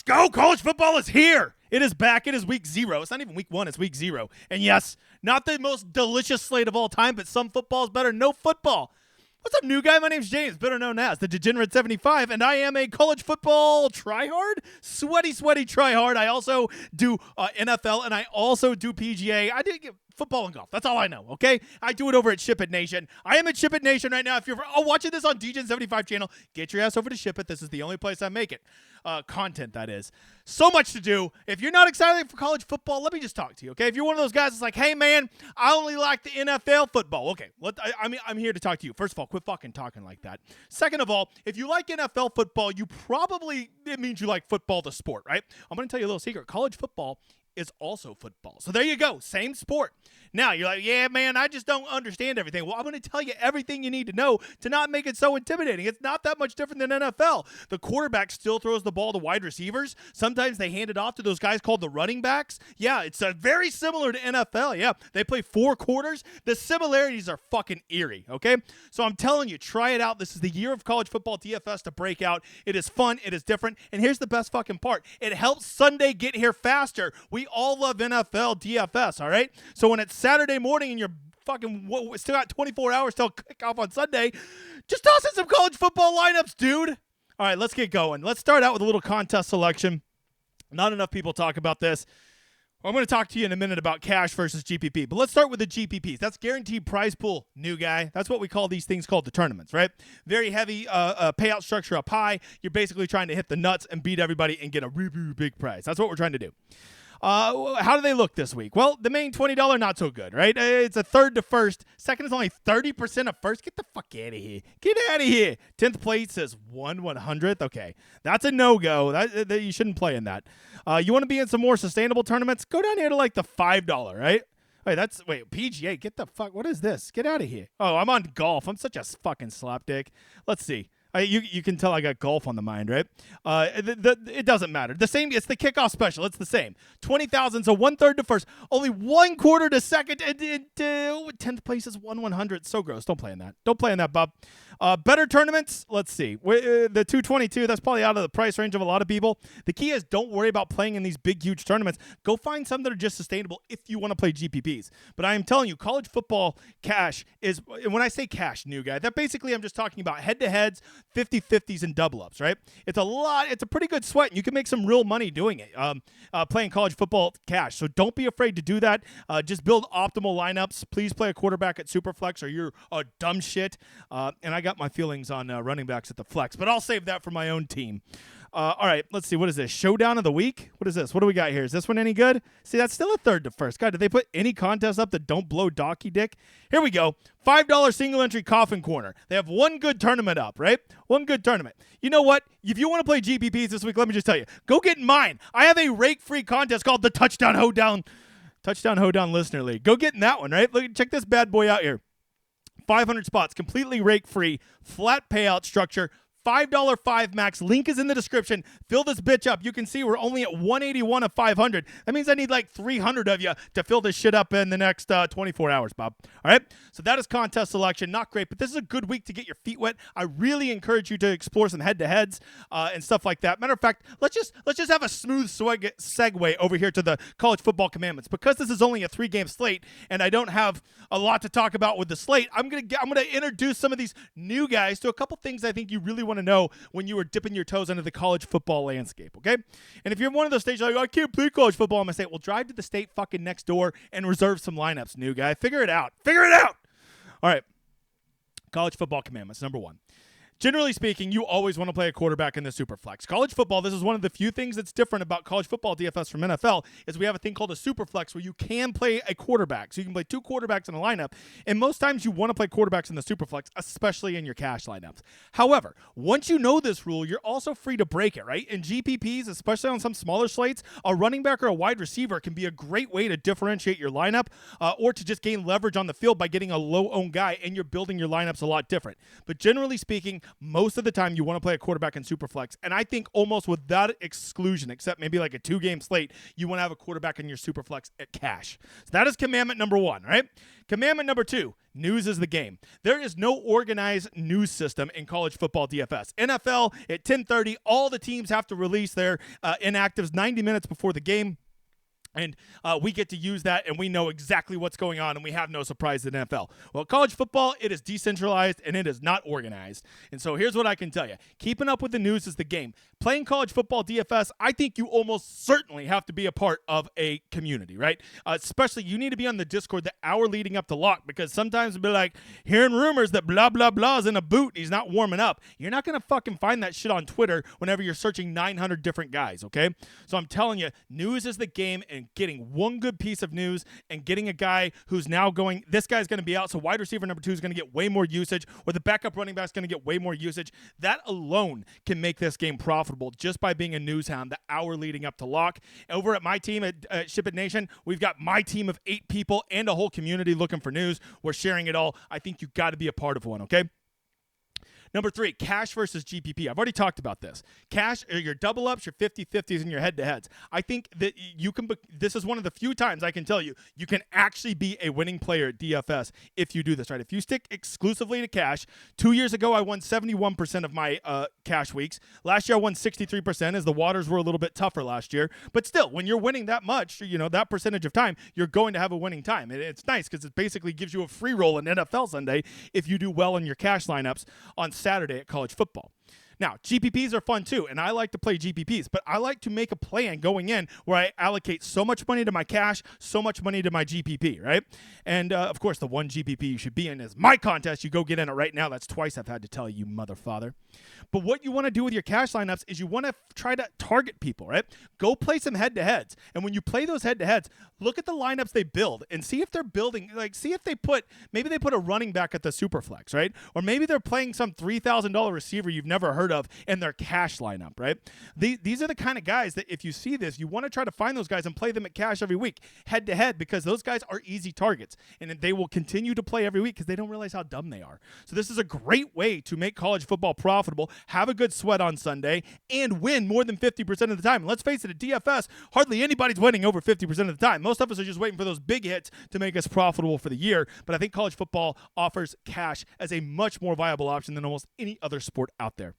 go. College football is here. It is back. It is week 0. It's not even week 1. It's week 0. And yes, not the most delicious slate of all time, but some football is better than no football. What's up, new guy? My name's James, better known as the Degenerate 75, and I am a college football tryhard, sweaty tryhard. I also do NFL, and I also do PGA. I did get football and golf. That's all I know, okay? I do it over at SHIPIT Nation. I am at SHIPIT Nation right now. If you're watching this on DGen75 channel, get your ass over to SHIPIT. This is the only place I make it. Content, that is. So much to do. If you're not excited for college football, let me just talk to you, okay? If you're one of those guys that's like, hey, man, I only like the NFL football. Okay, I'm here to talk to you. First of all, quit fucking talking like that. Second of all, if you like NFL football, it means you like football, the sport, right? I'm going to tell you a little secret. College football is also football. So there you go. Same sport. Now, you're like, yeah, man, I just don't understand everything. Well, I'm going to tell you everything you need to know to not make it so intimidating. It's not that much different than NFL. The quarterback still throws the ball to wide receivers. Sometimes they hand it off to those guys called the running backs. Yeah, it's very similar to NFL. Yeah, they play 4 quarters. The similarities are fucking eerie, okay? So I'm telling you, try it out. This is the year of college football DFS to break out. It is fun. It is different. And here's the best fucking part. It helps Sunday get here faster. We all love NFL DFS, all right? So when it's Saturday morning and you're fucking still got 24 hours till kickoff on Sunday, just toss in some college football lineups, dude. All right, let's get going. Let's start out with a little contest selection. Not enough people talk about this. I'm going to talk to you in a minute about cash versus GPP, but let's start with the GPPs. That's guaranteed prize pool, new guy. That's what we call these things called the tournaments, right? Very heavy payout structure up high. You're basically trying to hit the nuts and beat everybody and get a really big prize. That's what we're trying to do. How do they look this week? Well, the main $20, not so good, right? It's a third to first. Second is only 30% of first. Get the fuck out of here. Get out of here. 10th place is 1/100th. Okay, that's a no-go. That you shouldn't play in that. You want to be in some more sustainable tournaments? Go down here to like the $5, right? Wait, PGA, get the fuck, what is this? Get out of here. Oh, I'm on golf. I'm such a fucking slapdick. Let's see. You can tell I got golf on the mind, right? It doesn't matter. The same. It's the kickoff special. It's the same. 20,000, so 1/3 to first. Only 1/4 to second. 10th place is 1/100. So gross. Don't play in that. Don't play in that, bub. Better tournaments. Let's see. The 222. That's probably out of the price range of a lot of people. The key is don't worry about playing in these big, huge tournaments. Go find some that are just sustainable if you want to play GPPs. But I am telling you, college football cash is. When I say cash, new guy, that basically I'm just talking about head-to-heads, 50-50s, and double-ups, right? It's a lot. It's a pretty good sweat, and you can make some real money doing it, playing college football cash. So don't be afraid to do that. Just build optimal lineups. Please play a quarterback at Superflex, or you're a dumb shit. And I got my feelings on running backs at the flex, but I'll save that for my own team. All right, let's see. What is this? Showdown of the week? What is this? What do we got here? Is this one any good? See, that's still a third to first. God, did they put any contests up that don't blow donkey dick? Here we go. $5 single entry coffin corner. They have one good tournament up, right? One good tournament. You know what? If you want to play GPPs this week, let me just tell you, go get in mine. I have a rake-free contest called the Touchdown Hoedown Listener League. Go get in that one, right? Look, check this bad boy out here. 500 spots, completely rake-free, flat payout structure, $5 5 max. Link is in the description. Fill this bitch up. You can see we're only at 181 of 500. That means I need like 300 of you to fill this shit up in the next 24 hours, Bob. All right? So that is contest selection. Not great, but this is a good week to get your feet wet. I really encourage you to explore some head-to-heads and stuff like that. Matter of fact, let's just have a smooth segue over here to the college football commandments. Because this is only a 3-game slate and I don't have a lot to talk about with the slate, I'm gonna introduce some of these new guys to a couple things I think you really want to know when you are dipping your toes into the college football landscape, okay? And if you're in one of those states like, I can't play college football, I'm going to say, well, drive to the state fucking next door and reserve some lineups, new guy. Figure it out. All right. College football commandments, number 1. Generally speaking, you always want to play a quarterback in the Superflex. College football, this is one of the few things that's different about college football DFS from NFL, is we have a thing called a Superflex where you can play a quarterback. So you can play 2 quarterbacks in a lineup, and most times you want to play quarterbacks in the Superflex, especially in your cash lineups. However, once you know this rule, you're also free to break it, right? In GPPs, especially on some smaller slates, a running back or a wide receiver can be a great way to differentiate your lineup or to just gain leverage on the field by getting a low-owned guy, and you're building your lineups a lot different. But generally speaking, most of the time you want to play a quarterback in Superflex. And I think almost without exclusion, except maybe like a 2-game slate, you want to have a quarterback in your Superflex at cash. So that is commandment number 1, right? Commandment number 2, news is the game. There is no organized news system in college football DFS. NFL at 10:30, all the teams have to release their inactives 90 minutes before the game. And we get to use that, and we know exactly what's going on, and we have no surprise in NFL. Well, college football, it is decentralized, and it is not organized. And so here's what I can tell you. Keeping up with the news is the game. Playing college football DFS, I think you almost certainly have to be a part of a community, right? Especially you need to be on the Discord the hour leading up to lock, because sometimes it'll be like hearing rumors that blah, blah, blah is in a boot and he's not warming up. You're not going to fucking find that shit on Twitter whenever you're searching 900 different guys, okay? So I'm telling you, news is the game, and getting one good piece of news and getting a guy who's now going, this guy's going to be out, so wide receiver number 2 is going to get way more usage, or the backup running back is going to get way more usage. That alone can make this game profitable just by being a news hound the hour leading up to lock. Over at my team at SHIPIT Nation, we've got my team of 8 people and a whole community looking for news. We're sharing it all. I think you got to be a part of one, okay? Number 3, cash versus GPP. I've already talked about this. Cash are your double ups, your 50-50s, and your head-to-heads. I think that you can. This is one of the few times I can tell you can actually be a winning player at DFS if you do this right. If you stick exclusively to cash. 2 years ago, I won 71% of my cash weeks. Last year, I won 63%, as the waters were a little bit tougher last year. But still, when you're winning that much, that percentage of time, you're going to have a winning time. And it's nice because it basically gives you a free roll in NFL Sunday if you do well in your cash lineups on Saturday at college football. Now, GPPs are fun too, and I like to play GPPs, but I like to make a plan going in where I allocate so much money to my cash, so much money to my GPP, right? And, of course, the one GPP you should be in is my contest. You go get in it right now. That's twice I've had to tell you, motherfather. But what you want to do with your cash lineups is you want to try to target people, right? Go play some head-to-heads. And when you play those head-to-heads, look at the lineups they build and see if they're building, see if maybe they put a running back at the Superflex, right? Or maybe they're playing some $3,000 receiver you've never heard of in their cash lineup, right? These are the kind of guys that if you see this, you want to try to find those guys and play them at cash every week, head-to-head, because those guys are easy targets. And they will continue to play every week because they don't realize how dumb they are. So this is a great way to make college football profitable, have a good sweat on Sunday, and win more than 50% of the time. And let's face it, at DFS, hardly anybody's winning over 50% of the time. Most of us are just waiting for those big hits to make us profitable for the year. But I think college football offers cash as a much more viable option than almost any other sport out there.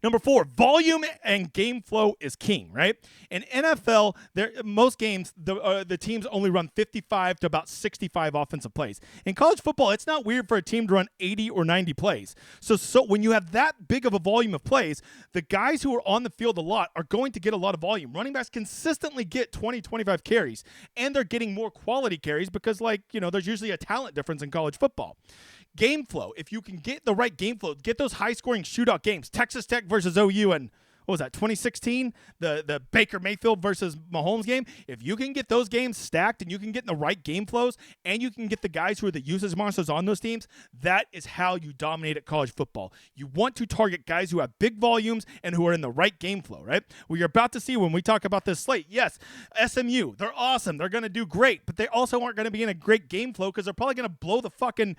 Number 4, volume and game flow is king, right? In NFL, most games, the teams only run 55 to about 65 offensive plays. In college football, it's not weird for a team to run 80 or 90 plays. So when you have that big of a volume of plays, the guys who are on the field a lot are going to get a lot of volume. Running backs consistently get 20, 25 carries, and they're getting more quality carries because, there's usually a talent difference in college football. Game flow, if you can get the right game flow, get those high-scoring shootout games. Texas Tech versus OU and what was that, 2016? The Baker Mayfield versus Mahomes game. If you can get those games stacked and you can get in the right game flows and you can get the guys who are the usage monsters on those teams, that is how you dominate at college football. You want to target guys who have big volumes and who are in the right game flow, right? Well, you're about to see when we talk about this slate. Yes, SMU, they're awesome. They're going to do great, but they also aren't going to be in a great game flow because they're probably going to blow the fucking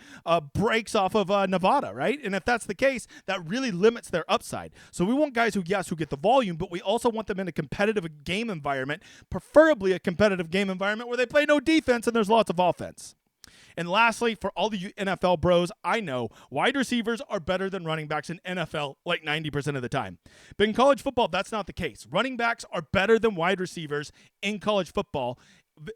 brakes off of Nevada, right? And if that's the case, that really limits their upside. So we want guys who get the volume, but we also want them in a competitive game environment, preferably a competitive game environment where they play no defense and there's lots of offense. And lastly, for all the you NFL bros, I know wide receivers are better than running backs in NFL like 90% of the time. But in college football, that's not the case. Running backs are better than wide receivers in college football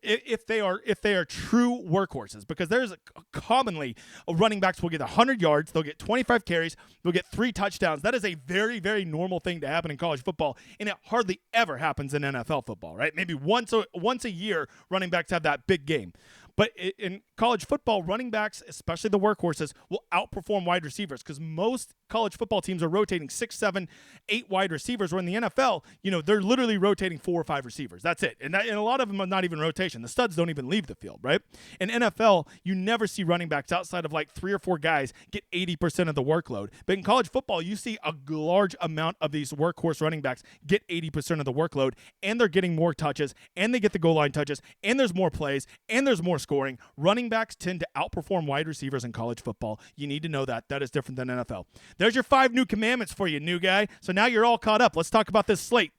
if they are true workhorses, because there's commonly running backs will get 100 yards, they'll get 25 carries, they'll get 3 touchdowns. That is a very, very normal thing to happen in college football, and it hardly ever happens in NFL football, right? Maybe once a year running backs have that big game. But in college football, running backs, especially the workhorses, will outperform wide receivers because most college football teams are rotating 6, 7, 8 wide receivers, where in the NFL, they're literally rotating 4 or 5 receivers. That's it. And a lot of them are not even rotation. The studs don't even leave the field, right? In NFL, you never see running backs outside of like 3 or 4 guys get 80% of the workload. But in college football, you see a large amount of these workhorse running backs get 80% of the workload, and they're getting more touches, and they get the goal line touches, and there's more plays, and there's more scoring. Running backs tend to outperform wide receivers in college football. You need to know that. That is different than NFL. There's your 5 new commandments for you, new guy. So now you're all caught up. Let's talk about this slate.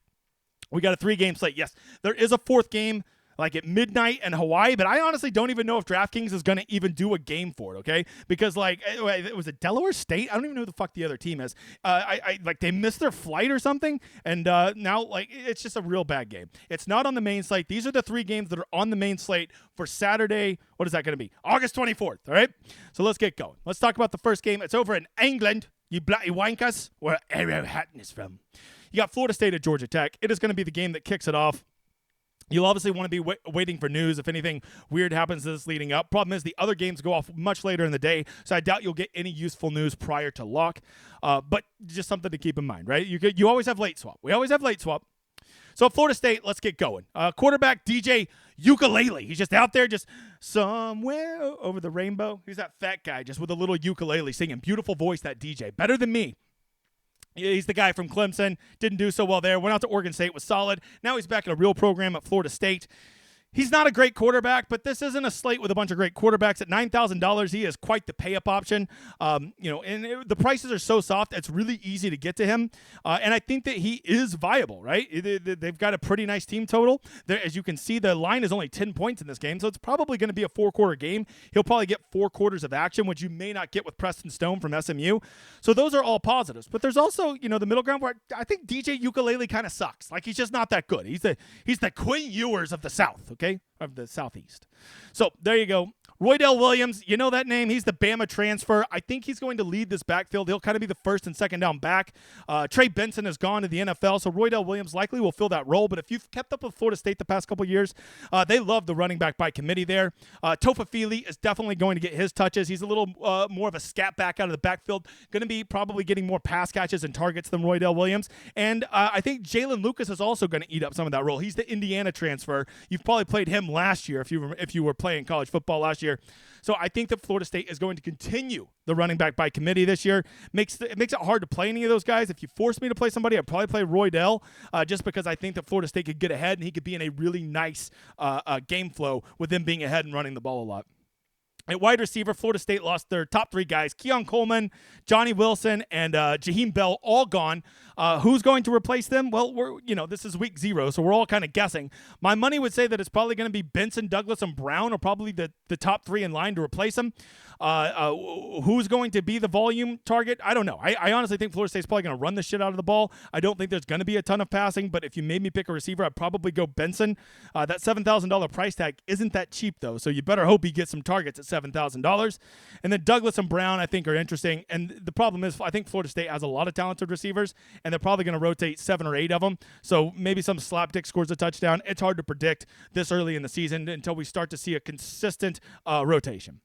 We got a 3-game slate. Yes, there is a 4th game like at midnight in Hawaii, but I honestly don't even know if DraftKings is going to even do a game for it, okay? Because, like, it was Delaware State? I don't even know who the fuck the other team is. Like, they missed their flight or something, and now, like, it's just a real bad game. It's not on the main slate. These are the 3 games that are on the main slate for Saturday. What is that going to be? August 24th, all right? So let's get going. Let's talk about the first game. It's over in England, you bloody wankers, where Ariel Hatton is from. You got Florida State at Georgia Tech. It is going to be the game that kicks it off. You'll obviously want to be waiting for news if anything weird happens to this leading up. Problem is the other games go off much later in the day, so I doubt you'll get any useful news prior to lock. But just something to keep in mind, right? You always have late swap. We always have late swap. So Florida State, let's get going. Quarterback DJ Ukulele. He's just out there just somewhere over the rainbow. He's that fat guy just with a little ukulele singing. Beautiful voice, that DJ. Better than me. He's the guy from Clemson. Didn't do so well there. Went out to Oregon State, was solid. Now he's back in a real program at Florida State. He's not a great quarterback, but this isn't a slate with a bunch of great quarterbacks. At $9,000, he is quite the pay-up option. The prices are so soft, it's really easy to get to him. And I think that he is viable, right? They've got a pretty nice team total. As you can see, the line is only 10 points in this game, so it's probably going to be a 4-quarter game. He'll probably get 4 quarters of action, which you may not get with Preston Stone from SMU. So those are all positives. But there's also, the middle ground where I think DJ Ukulele kind of sucks. Like, he's just not that good. He's the Quinn Ewers of the South, okay? Of the Southeast. So there you go. Roydell Williams, you know that name. He's the Bama transfer. I think he's going to lead this backfield. He'll kind of be the first and second down back. Trey Benson has gone to the NFL, so Roydell Williams likely will fill that role. But if you've kept up with Florida State the past couple years, they love the running back by committee there. Tofafili is definitely going to get his touches. He's a little more of a scat back out of the backfield. Going to be probably getting more pass catches and targets than Roydell Williams. And I think Jalen Lucas is also going to eat up some of that role. He's the Indiana transfer. You've probably played him last year if you were playing college football last year. So I think that Florida State is going to continue the running back by committee this year. It makes it hard to play any of those guys. If you force me to play somebody, I'd probably play Roydell just because I think that Florida State could get ahead and he could be in a really nice game flow with them being ahead and running the ball a lot. At wide receiver, Florida State lost their top 3 guys, Keon Coleman, Johnny Wilson, and Jaheim Bell, all gone. Who's going to replace them? Well, this is week 0, so we're all kind of guessing. My money would say that it's probably going to be Benson, Douglas, and Brown are probably the top 3 in line to replace them. Who's going to be the volume target? I don't know. I honestly think Florida State's probably going to run the shit out of the ball. I don't think there's going to be a ton of passing, but if you made me pick a receiver, I'd probably go Benson. That $7,000 price tag isn't that cheap, though, so you better hope he gets some targets at $7,000. And then Douglas and Brown, I think, are interesting. And the problem is, I think Florida State has a lot of talented receivers, and they're probably going to rotate 7 or 8 of them. So maybe some slapdick scores a touchdown. It's hard to predict this early in the season until we start to see a consistent rotation.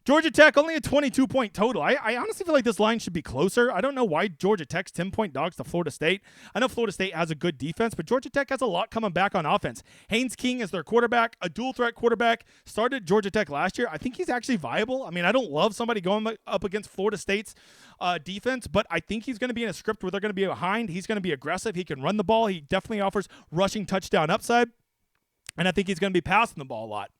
Georgia Tech, only a 22-point total. I honestly feel like this line should be closer. I don't know why Georgia Tech's 10-point dogs to Florida State. I know Florida State has a good defense, but Georgia Tech has a lot coming back on offense. Haynes King is their quarterback, a dual-threat quarterback. Started Georgia Tech last year. I think he's actually viable. I mean, I don't love somebody going up against Florida State's defense, but I think he's going to be in a script where they're going to be behind. He's going to be aggressive. He can run the ball. He definitely offers rushing touchdown upside, and I think he's going to be passing the ball a lot.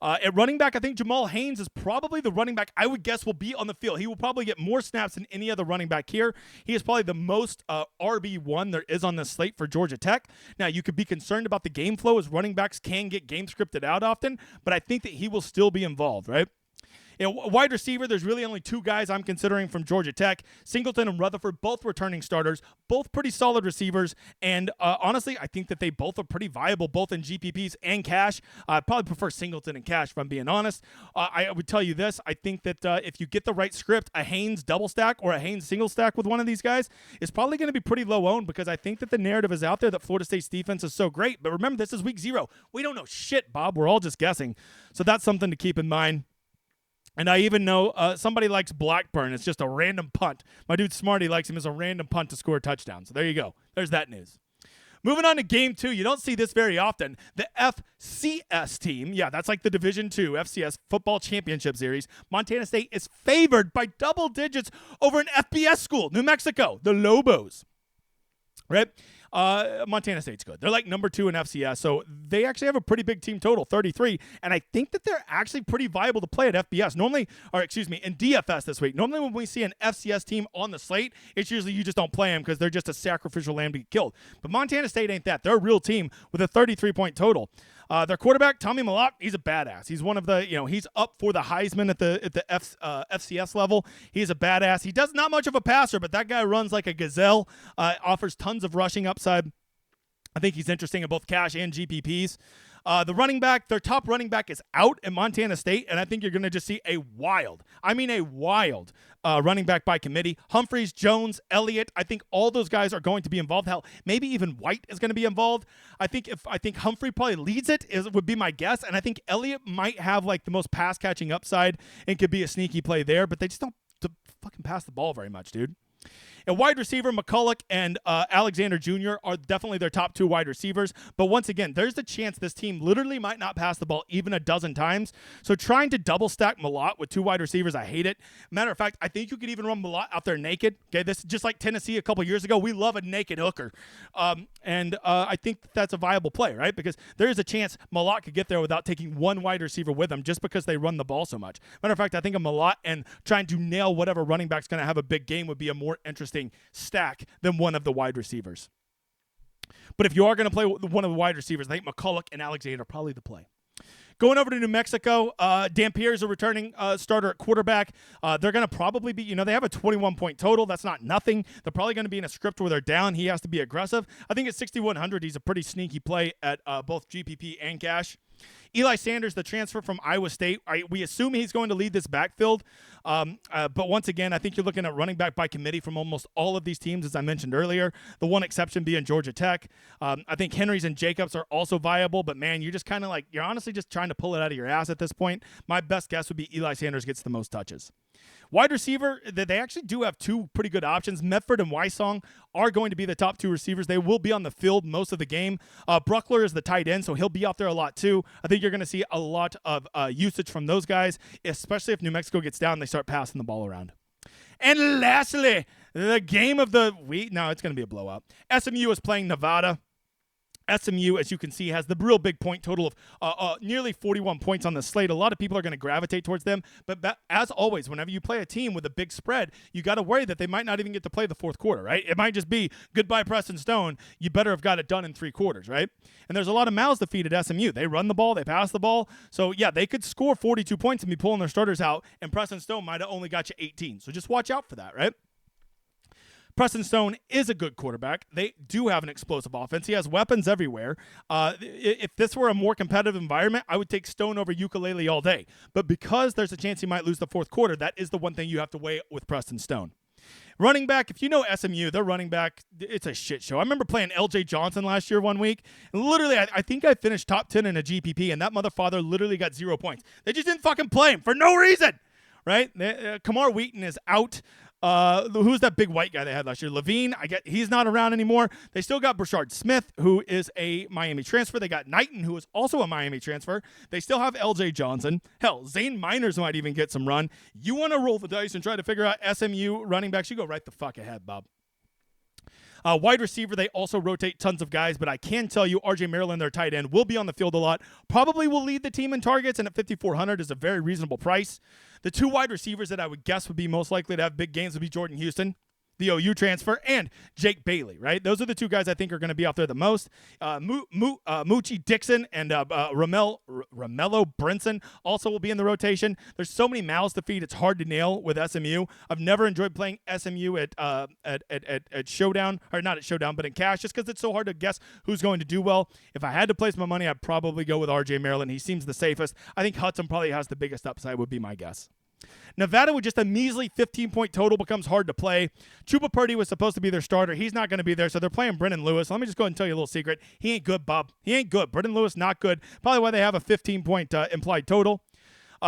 At running back, I think Jamal Haynes is probably the running back I would guess will be on the field. He will probably get more snaps than any other running back here. He is probably the most RB1 there is on the slate for Georgia Tech. Now, you could be concerned about the game flow as running backs can get game scripted out often, but I think that he will still be involved, right? Wide receiver, there's really only 2 guys I'm considering from Georgia Tech. Singleton and Rutherford, both returning starters, both pretty solid receivers. And honestly, I think that they both are pretty viable, both in GPPs and cash. I probably prefer Singleton and cash, if I'm being honest. I would tell you this. I think that if you get the right script, a Haynes double stack or a Haynes single stack with one of these guys is probably going to be pretty low owned because I think that the narrative is out there that Florida State's defense is so great. But remember, this is week 0. We don't know shit, Bob. We're all just guessing. So that's something to keep in mind. And I even know somebody likes Blackburn. It's just a random punt. My dude Smarty likes him as a random punt to score a touchdown. So there you go. There's that news. Moving on to game 2. You don't see this very often. The FCS team. Yeah, that's like the Division II FCS Football Championship Series. Montana State is favored by double digits over an FBS school, New Mexico, the Lobos. right? Montana State's good. They're like number 2 in FCS, so they actually have a pretty big team total, 33, and I think that they're actually pretty viable to play at FBS. In DFS this week. Normally when we see an FCS team on the slate, it's usually you just don't play them because they're just a sacrificial lamb to get killed. But Montana State ain't that. They're a real team with a 33-point total. Their quarterback, Tommy Malott, he's a badass. He's one of the, he's up for the Heisman at the FCS level. He's a badass. He does not much of a passer, but that guy runs like a gazelle, offers tons of rushing upside. I think he's interesting in both cash and GPPs. The running back, their top running back is out at Montana State, and I think you're going to just see a wild running back by committee. Humphreys, Jones, Elliott, I think all those guys are going to be involved. Hell, maybe even White is going to be involved. I think Humphrey probably leads would be my guess, and I think Elliott might have like the most pass catching upside and could be a sneaky play there, but they just don't fucking pass the ball very much, dude. And wide receiver, McCulloch and Alexander Jr. are definitely their top 2 wide receivers. But once again, there's the chance this team literally might not pass the ball even a dozen times. So trying to double stack Malott with 2 wide receivers, I hate it. Matter of fact, I think you could even run Malott out there naked. Okay, this is just like Tennessee a couple years ago. We love a naked hooker. I think that's a viable play, right? Because there is a chance Malott could get there without taking 1 wide receiver with him just because they run the ball so much. Matter of fact, I think a Malott and trying to nail whatever running back's going to have a big game would be a more interesting stack than one of the wide receivers. But if you are going to play one of the wide receivers, I think McCulloch and Alexander are probably the play. Going over to New Mexico, Dampier is a returning starter at quarterback. They're going to probably be, they have a 21-point total. That's not nothing. They're probably going to be in a script where they're down. He has to be aggressive. I think at 6,100, he's a pretty sneaky play at both GPP and cash. Eli Sanders, the transfer from Iowa State, we assume he's going to lead this backfield. But once again, I think you're looking at running back by committee from almost all of these teams, as I mentioned earlier, the one exception being Georgia Tech. I think Henrys and Jacobs are also viable, but man, you're just kind of you're honestly just trying to pull it out of your ass at this point. My best guess would be Eli Sanders gets the most touches. Wide receiver, they actually do have 2 pretty good options. Medford and Wysong are going to be the top 2 receivers. They will be on the field most of the game. Bruckler is the tight end, so he'll be out there a lot too. I think you're going to see a lot of usage from those guys, especially if New Mexico gets down and they start passing the ball around. And lastly, the game of the week. No, it's going to be a blowout. SMU is playing Nevada. SMU, as you can see, has the real big point total of nearly 41 points on the slate. A lot of people are going to gravitate towards them. But as always, whenever you play a team with a big spread, you got to worry that they might not even get to play the fourth quarter, right? It might just be goodbye Preston Stone. You better have got it done in 3 quarters, right? And there's a lot of mouths to feed at SMU. They run the ball. They pass the ball. So, yeah, they could score 42 points and be pulling their starters out, and Preston Stone might have only got you 18. So just watch out for that, right? Preston Stone is a good quarterback. They do have an explosive offense. He has weapons everywhere. If this were a more competitive environment, I would take Stone over Ukulele all day. But because there's a chance he might lose the fourth quarter, that is the one thing you have to weigh with Preston Stone. Running back, if you know SMU, their running back, it's a shit show. I remember playing LJ Johnson last year one week, and literally, I think I finished top 10 in a GPP, and that motherfather literally got 0 points. They just didn't fucking play him for no reason, right? Kamar Wheaton is out. Who's that big white guy they had last year? Levine, he's not around anymore. They still got Brashard Smith, who is a Miami transfer. They got Knighton, who is also a Miami transfer. They still have LJ Johnson. Hell, Zane Miners might even get some run. You want to roll the dice and try to figure out SMU running backs, you go right the fuck ahead, Bob. Wide receiver, they also rotate tons of guys, but I can tell you RJ Maryland, their tight end, will be on the field a lot. Probably will lead the team in targets, and at 5,400 is a very reasonable price. The 2 wide receivers that I would guess would be most likely to have big games would be Jordan Houston, the OU transfer, and Jake Bailey, right? Those are the 2 guys I think are going to be out there the most. Moochie Dixon and Romello Brinson also will be in the rotation. There's so many mouths to feed, it's hard to nail with SMU. I've never enjoyed playing SMU at Showdown, or not at Showdown, but in cash, just because it's so hard to guess who's going to do well. If I had to place my money, I'd probably go with RJ Maryland. He seems the safest. I think Hudson probably has the biggest upside, would be my guess. Nevada with just a measly 15-point total becomes hard to play. Chuba Purdy was supposed to be their starter. He's not going to be there, so they're playing Brendan Lewis. Let me just go ahead and tell you a little secret. He ain't good, Bob. He ain't good. Brendan Lewis, not good. Probably why they have a 15-point implied total.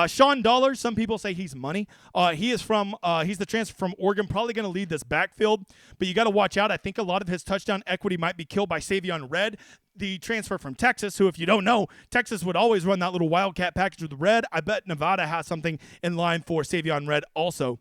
Sean Dollars, some people say he's money. He's the transfer from Oregon, probably going to lead this backfield, but you got to watch out. I think a lot of his touchdown equity might be killed by Savion Red, the transfer from Texas, who, if you don't know, Texas would always run that little Wildcat package with Red. I bet Nevada has something in line for Savion Red also.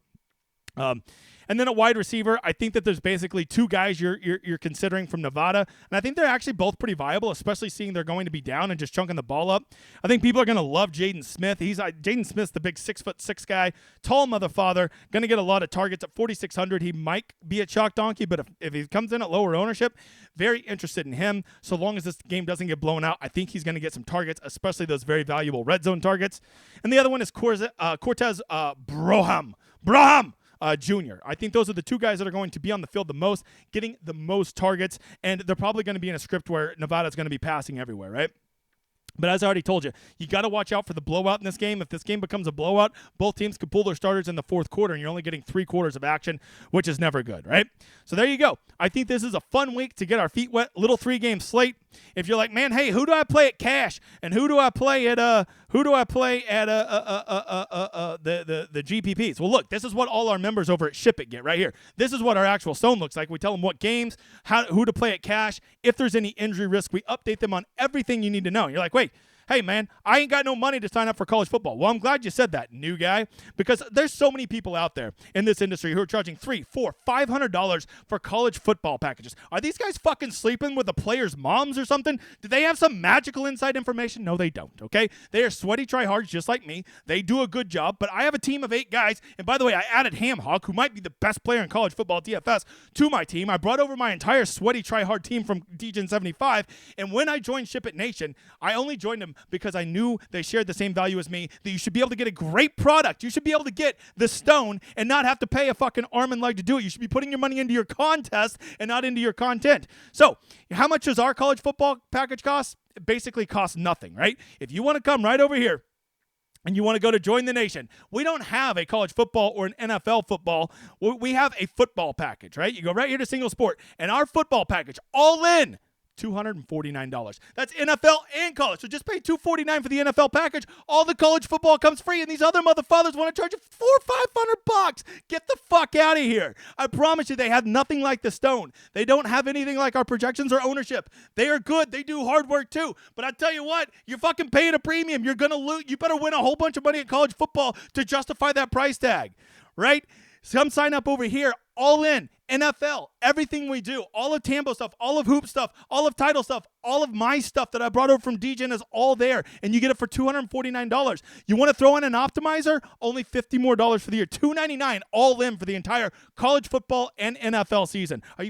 And then at wide receiver, I think that there's basically two guys you're considering from Nevada, and I think they're actually both pretty viable, especially seeing they're going to be down and just chunking the ball up. I think people are going to love Jaden Smith. Jaden Smith's the big 6'6" guy, tall motherfather, going to get a lot of targets at 4,600. He might be a chalk donkey, but if he comes in at lower ownership, very interested in him. So long as this game doesn't get blown out, I think he's going to get some targets, especially those very valuable red zone targets. And the other one is Cortez Broham Jr. I think those are the two guys that are going to be on the field the most, getting the most targets, and they're probably going to be in a script where Nevada's going to be passing everywhere, right? But as I already told you, you got to watch out for the blowout in this game. If this game becomes a blowout, both teams could pull their starters in the fourth quarter, and you're only getting 3 quarters of action, which is never good, right? So there you go. I think this is a fun week to get our feet wet. Little 3-game slate. If you're like, man, hey, who do I play at cash, and who do I play at the GPPs? Well, look, this is what all our members over at SHIPIT get right here. This is what our actual stone looks like. We tell them what games, who to play at cash. If there's any injury risk, we update them on everything you need to know. And you're like, wait, hey, man, I ain't got no money to sign up for college football. Well, I'm glad you said that, new guy, because there's so many people out there in this industry who are charging $300, $400, $500 for college football packages. Are these guys fucking sleeping with the players' moms or something? Do they have some magical inside information? No, they don't, okay? They are sweaty tryhards just like me. They do a good job, but I have a team of 8 guys, and by the way, I added Hamhawk, who might be the best player in college football DFS, to my team. I brought over my entire sweaty tryhard team from DGen75, and when I joined SHIPIT Nation, I only joined them because I knew they shared the same value as me, that you should be able to get a great product. You should be able to get the stone and not have to pay a fucking arm and leg to do it. You should be putting your money into your contest and not into your content. So how much does our college football package cost? It basically costs nothing, right? If you want to come right over here and you want to go to Join the Nation, we don't have a college football or an NFL football. We have a football package, right? You go right here to Single Sport, and our football package, all in, $249. That's NFL and college. So just pay $249 for the NFL package. All the college football comes free, and these other motherfuckers want to charge you $400 or $500. Get the fuck out of here. I promise you, they have nothing like the stone. They don't have anything like our projections or ownership. They are good. They do hard work too. But I tell you what, you're fucking paying a premium. You're gonna lose. You better win a whole bunch of money at college football to justify that price tag, right? Come sign up over here. All in. NFL, everything we do, all of Tambo stuff, all of hoop stuff, all of title stuff, all of my stuff that I brought over from DGen is all there, and you get it for $249. You want to throw in an optimizer? Only $50 more for the year. $299 all in for the entire college football and NFL season. Are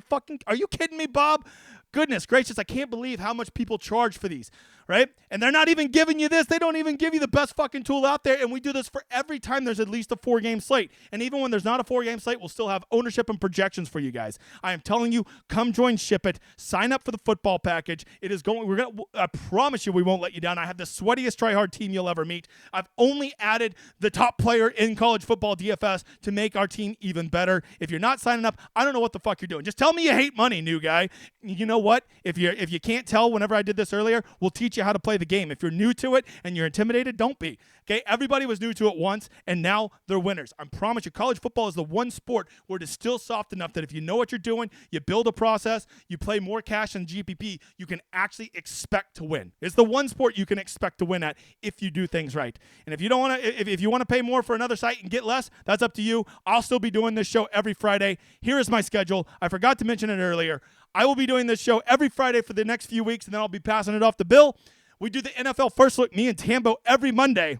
you kidding me, Bob? Goodness gracious, I can't believe how much people charge for these, right? And they're not even giving you this. They don't even give you the best fucking tool out there, and we do this for every time there's at least a 4-game slate. And even when there's not a 4-game slate, we'll still have ownership and projections for you guys. I am telling you, come join SHIPIT. Sign up for the football package. It is going. I promise you, we won't let you down. I have the sweatiest tryhard team you'll ever meet. I've only added the top player in college football DFS to make our team even better. If you're not signing up, I don't know what the fuck you're doing. Just tell me you hate money, new guy. You know what? If you can't tell, whenever I did this earlier, we'll teach you how to play the game. If you're new to it and you're intimidated, don't be. Okay, everybody was new to it once, and now they're winners. I promise you, college football is the one sport where it is still soft enough that if you know what you're doing, you build a process, you play more cash than GPP, you can actually expect to win. It's the one sport you can expect to win at if you do things right. And if you don't want to, if you want to pay more for another site and get less, that's up to you. I'll still be doing this show every Friday. Here is my schedule. I forgot to mention it earlier. I will be doing this show every Friday for the next few weeks, and then I'll be passing it off to Bill. We do the NFL First Look, me and Tambo, every Monday.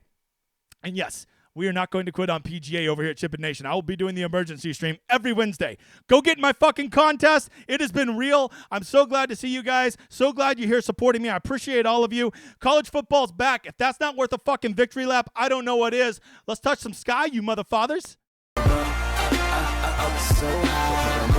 And yes, we are not going to quit on PGA over here at SHIPIT Nation. I will be doing the emergency stream every Wednesday. Go get in my fucking contest. It has been real. I'm so glad to see you guys. So glad you're here supporting me. I appreciate all of you. College football's back. If that's not worth a fucking victory lap, I don't know what is. Let's touch some sky, you motherfathers. I was so high.